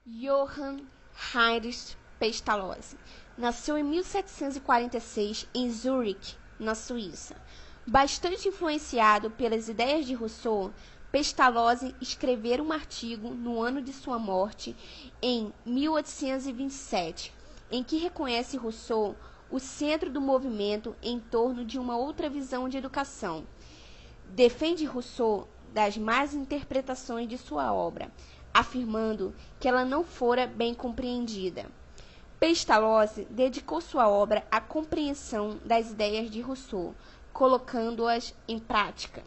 Johann Heinrich Pestalozzi nasceu em 1746 em Zurique, na Suíça. Bastante influenciado pelas ideias de Rousseau, Pestalozzi escreveu um artigo no ano de sua morte, em 1827, em que reconhece Rousseau o centro do movimento em torno de uma outra visão de educação. Defende Rousseau das más interpretações de sua obra, afirmando que ela não fora bem compreendida. Pestalozzi dedicou sua obra à compreensão das ideias de Rousseau, colocando-as em prática.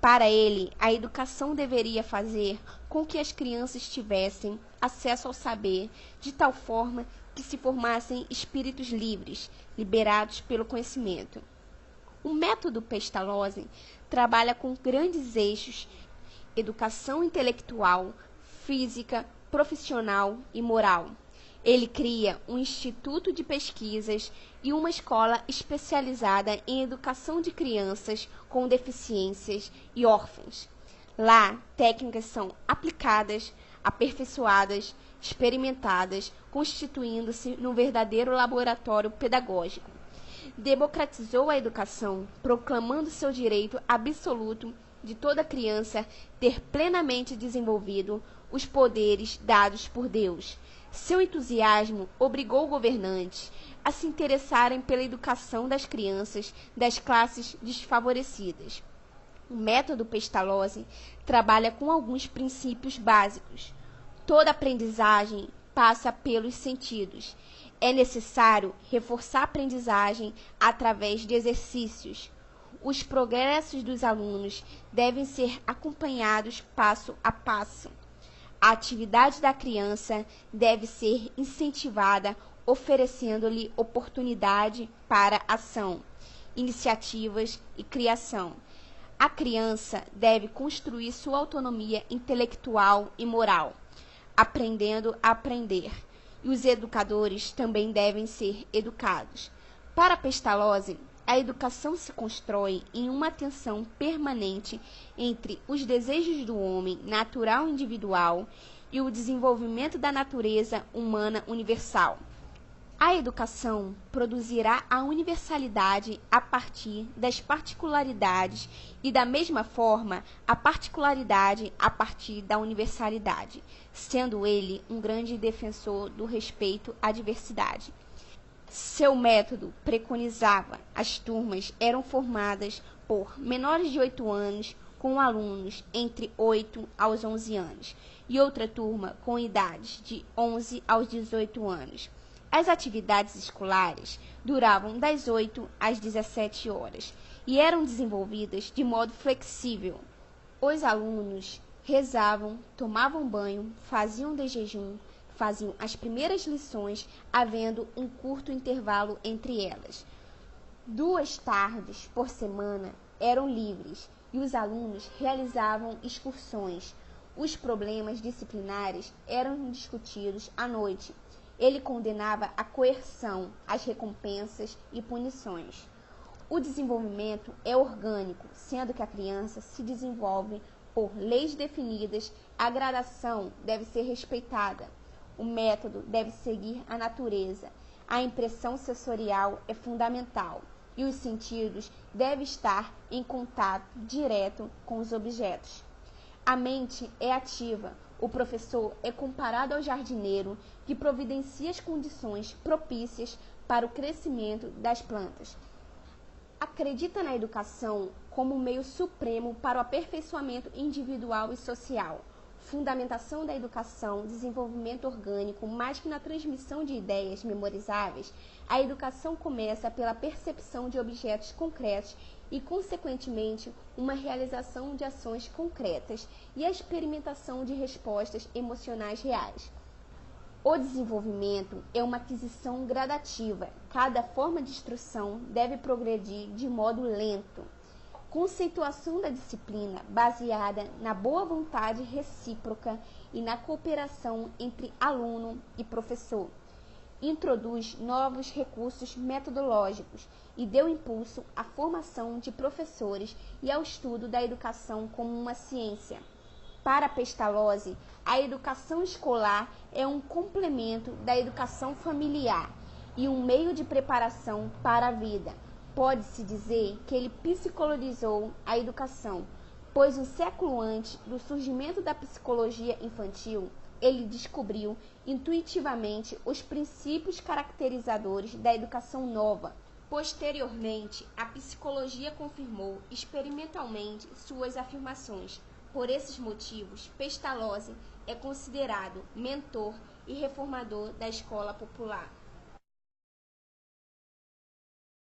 Para ele, a educação deveria fazer com que as crianças tivessem acesso ao saber, de tal forma que se formassem espíritos livres, liberados pelo conhecimento. O método Pestalozzi trabalha com grandes eixos: educação intelectual, física, profissional e moral. Ele cria um instituto de pesquisas e uma escola especializada em educação de crianças com deficiências e órfãos. Lá, técnicas são aplicadas, aperfeiçoadas, experimentadas, constituindo-se num verdadeiro laboratório pedagógico. Democratizou a educação, proclamando seu direito absoluto de toda criança ter plenamente desenvolvido os poderes dados por Deus. Seu entusiasmo obrigou governantes a se interessarem pela educação das crianças das classes desfavorecidas. O método Pestalozzi trabalha com alguns princípios básicos. Toda aprendizagem passa pelos sentidos. É necessário reforçar a aprendizagem através de exercícios. Os progressos dos alunos devem ser acompanhados passo a passo. A atividade da criança deve ser incentivada, oferecendo-lhe oportunidade para ação, iniciativas e criação. A criança deve construir sua autonomia intelectual e moral, aprendendo a aprender. E os educadores também devem ser educados. Para Pestalozzi, a educação se constrói em uma tensão permanente entre os desejos do homem natural individual e o desenvolvimento da natureza humana universal. A educação produzirá a universalidade a partir das particularidades e, da mesma forma, a particularidade a partir da universalidade, sendo ele um grande defensor do respeito à diversidade. Seu método preconizava as turmas eram formadas por menores de 8 anos com alunos entre 8 aos 11 anos e outra turma com idades de 11 aos 18 anos. As atividades escolares duravam das 8 às 17 horas e eram desenvolvidas de modo flexível. Os alunos rezavam, tomavam banho, faziam de jejum, faziam as primeiras lições, havendo um curto intervalo entre elas. 2 tardes por semana eram livres e os alunos realizavam excursões. Os problemas disciplinares eram discutidos à noite. Ele condenava a coerção, as recompensas e punições. O desenvolvimento é orgânico, sendo que a criança se desenvolve por leis definidas, a gradação deve ser respeitada. O método deve seguir a natureza. A impressão sensorial é fundamental e os sentidos devem estar em contato direto com os objetos. A mente é ativa. O professor é comparado ao jardineiro que providencia as condições propícias para o crescimento das plantas. Acredita na educação como meio supremo para o aperfeiçoamento individual e social. Fundamentação da educação, desenvolvimento orgânico, mais que na transmissão de ideias memorizáveis, a educação começa pela percepção de objetos concretos e, consequentemente, uma realização de ações concretas e a experimentação de respostas emocionais reais. O desenvolvimento é uma aquisição gradativa. Cada forma de instrução deve progredir de modo lento. Conceituação da disciplina baseada na boa vontade recíproca e na cooperação entre aluno e professor. Introduz novos recursos metodológicos e deu impulso à formação de professores e ao estudo da educação como uma ciência. Para Pestalozzi, a educação escolar é um complemento da educação familiar e um meio de preparação para a vida. Pode-se dizer que ele psicologizou a educação, pois um século antes do surgimento da psicologia infantil, ele descobriu intuitivamente os princípios caracterizadores da educação nova. Posteriormente, a psicologia confirmou experimentalmente suas afirmações. Por esses motivos, Pestalozzi é considerado mentor e reformador da escola popular.